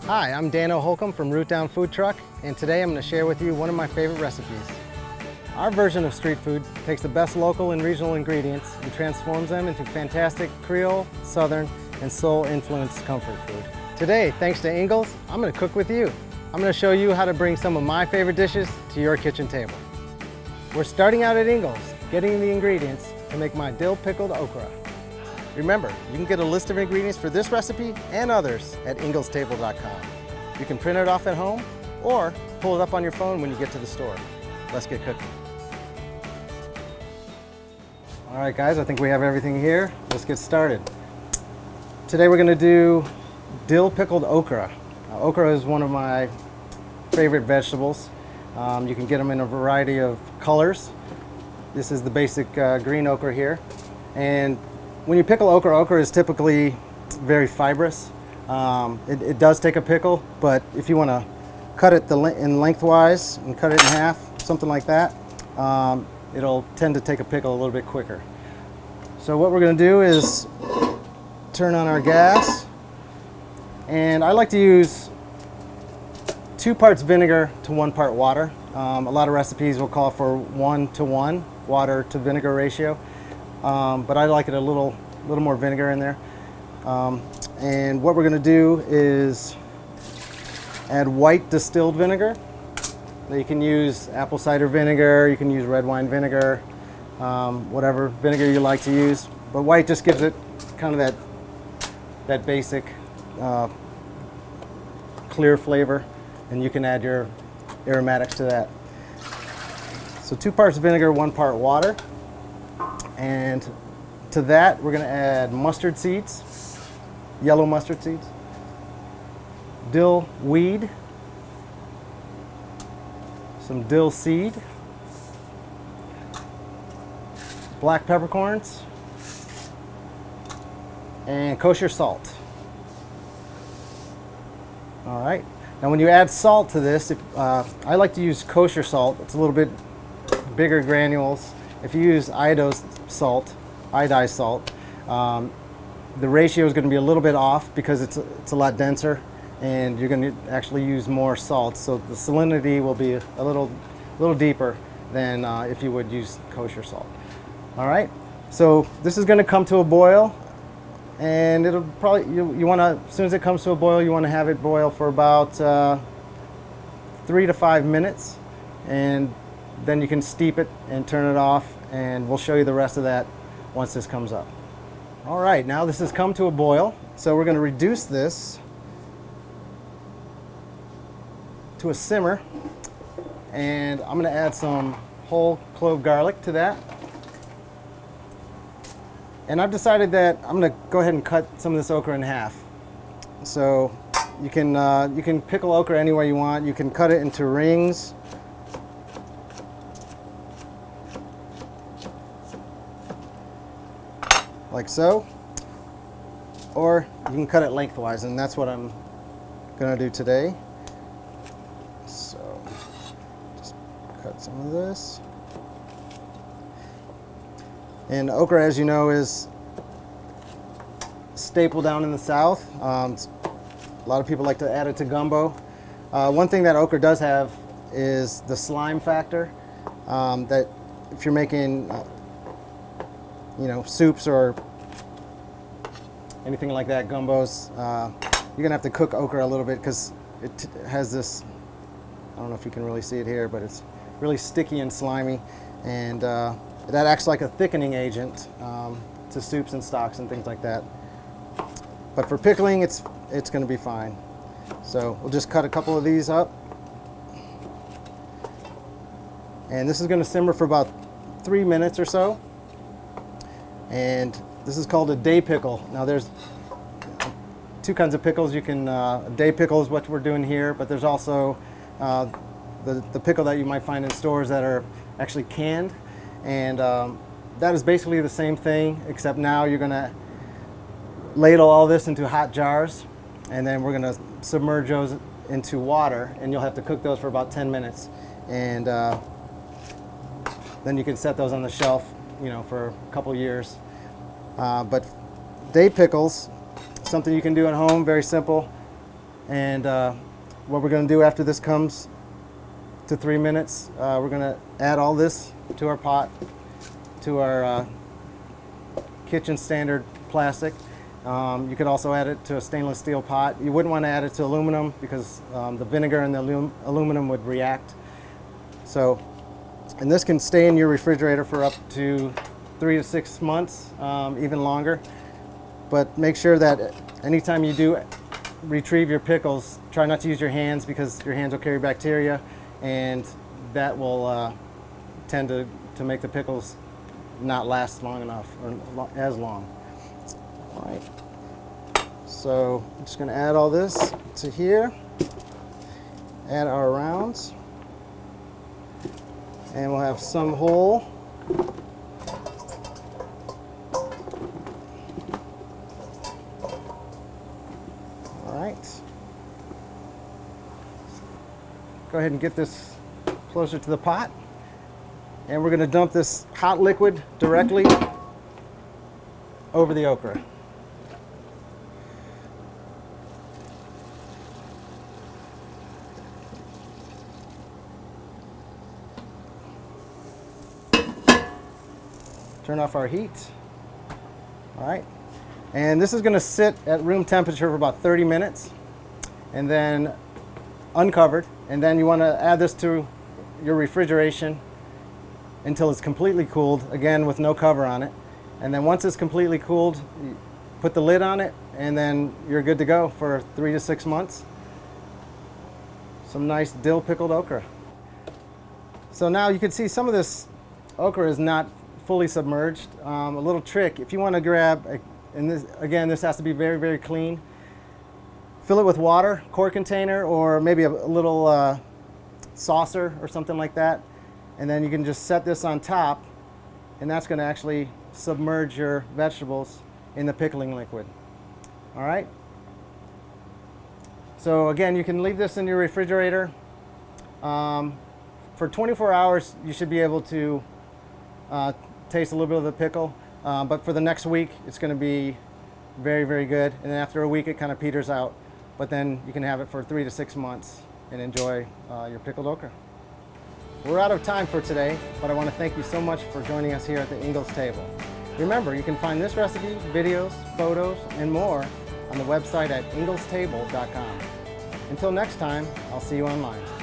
Hi, I'm Dano Holcomb from Root Down Food Truck, and today I'm going to share with you one of my favorite recipes. Our version of street food takes the best local and regional ingredients and transforms them into fantastic Creole, Southern, and soul-influenced comfort food. Today, thanks to Ingles, I'm going to cook with you. I'm going to show you how to bring some of my favorite dishes to your kitchen table. We're starting out at Ingles, getting the ingredients to make my dill pickled okra. Remember, you can get a list of ingredients for this recipe and others at inglestable.com. You can print it off at home or pull it up on your phone when you get to the store. Let's get cooking. All right, guys, I think we have everything here. Let's get started. Today we're going to do dill pickled okra. Okra is one of my favorite vegetables. You can get them in a variety of colors. This is the basic green okra here. And when you pickle okra, okra is typically very fibrous. It does take a pickle, but if you want to cut it in lengthwise and cut it in half, something like that, it'll tend to take a pickle a little bit quicker. So what we're going to do is turn on our gas, and I like to use 2 parts vinegar to 1 part water. A lot of recipes will call for 1-to-1 water to vinegar ratio. But I like it a little more vinegar in there. And what we're going to do is add white distilled vinegar. Now you can use apple cider vinegar, you can use red wine vinegar, whatever vinegar you like to use. But white just gives it kind of that basic clear flavor, and you can add your aromatics to that. So 2 parts vinegar, 1 part water. And to that, we're going to add mustard seeds, yellow mustard seeds, dill weed, some dill seed, black peppercorns, and kosher salt. All right. Now, when you add salt to this, I like to use kosher salt. It's a little bit bigger granules. If you use iodized salt, the ratio is going to be a little bit off because it's a lot denser, and you're going to actually use more salt. So the salinity will be a little deeper than if you would use kosher salt. All right. So this is going to come to a boil, and it'll probably you want to, as soon as it comes to a boil, you want to have it boil for about 3 to 5 minutes, and then you can steep it and turn it off, and we'll show you the rest of that once this comes up. All right, now this has come to a boil, so we're going to reduce this to a simmer, and I'm going to add some whole clove garlic to that. And I've decided that I'm going to go ahead and cut some of this okra in half. So you can pickle okra any way you want. You can cut it into rings. Like so, or you can cut it lengthwise, and that's what I'm going to do today. So just cut some of this. And okra, as you know, is a staple down in the South. A lot of people like to add it to gumbo. One thing that okra does have is the slime factor, that if you're making soups or anything like that, gumbos, you're gonna have to cook okra a little bit because it has this, I don't know if you can really see it here, but it's really sticky and slimy, and that acts like a thickening agent to soups and stocks and things like that. But for pickling, it's gonna be fine. So we'll just cut a couple of these up, and this is gonna simmer for about 3 minutes or so. And this is called a day pickle. Now there's 2 kinds of pickles. You can, a day pickle is what we're doing here, but there's also the pickle that you might find in stores that are actually canned. And that is basically the same thing, except now you're gonna ladle all this into hot jars, and then we're gonna submerge those into water, and you'll have to cook those for about 10 minutes. And then you can set those on the shelf, for a couple years. But day pickles, something you can do at home, very simple. And what we're going to do after this comes to 3 minutes, we're going to add all this to our pot, to our kitchen standard plastic. You could also add it to a stainless steel pot. You wouldn't want to add it to aluminum because the vinegar and the aluminum would react. So, and this can stay in your refrigerator for up to 3 to 6 months, even longer. But make sure that anytime you do retrieve your pickles, try not to use your hands because your hands will carry bacteria, and that will tend to make the pickles not last long enough or as long. All right. So I'm just going to add all this to here. Add our rounds, and we'll have some whole. Go ahead and get this closer to the pot, and we're going to dump this hot liquid directly over the okra. Turn off our heat. All right, and this is going to sit at room temperature for about 30 minutes, and then uncovered, and then you want to add this to your refrigeration until it's completely cooled, again with no cover on it. And then once it's completely cooled, you put the lid on it, and then you're good to go for 3 to 6 months. Some nice dill pickled okra. So now you can see some of this okra is not fully submerged. A little trick, if you want to grab, and this, again, this has to be very, very clean. Fill it with water, quart container, or maybe a little saucer or something like that. And then you can just set this on top, and that's going to actually submerge your vegetables in the pickling liquid. All right? So again, you can leave this in your refrigerator. For 24 hours, you should be able to taste a little bit of the pickle. But for the next week, it's going to be very, very good. And then after a week, it kind of peters out. But then you can have it for 3 to 6 months and enjoy your pickled okra. We're out of time for today, but I want to thank you so much for joining us here at the Ingles table. Remember, you can find this recipe, videos, photos, and more on the website at inglestable.com. Until next time, I'll see you online.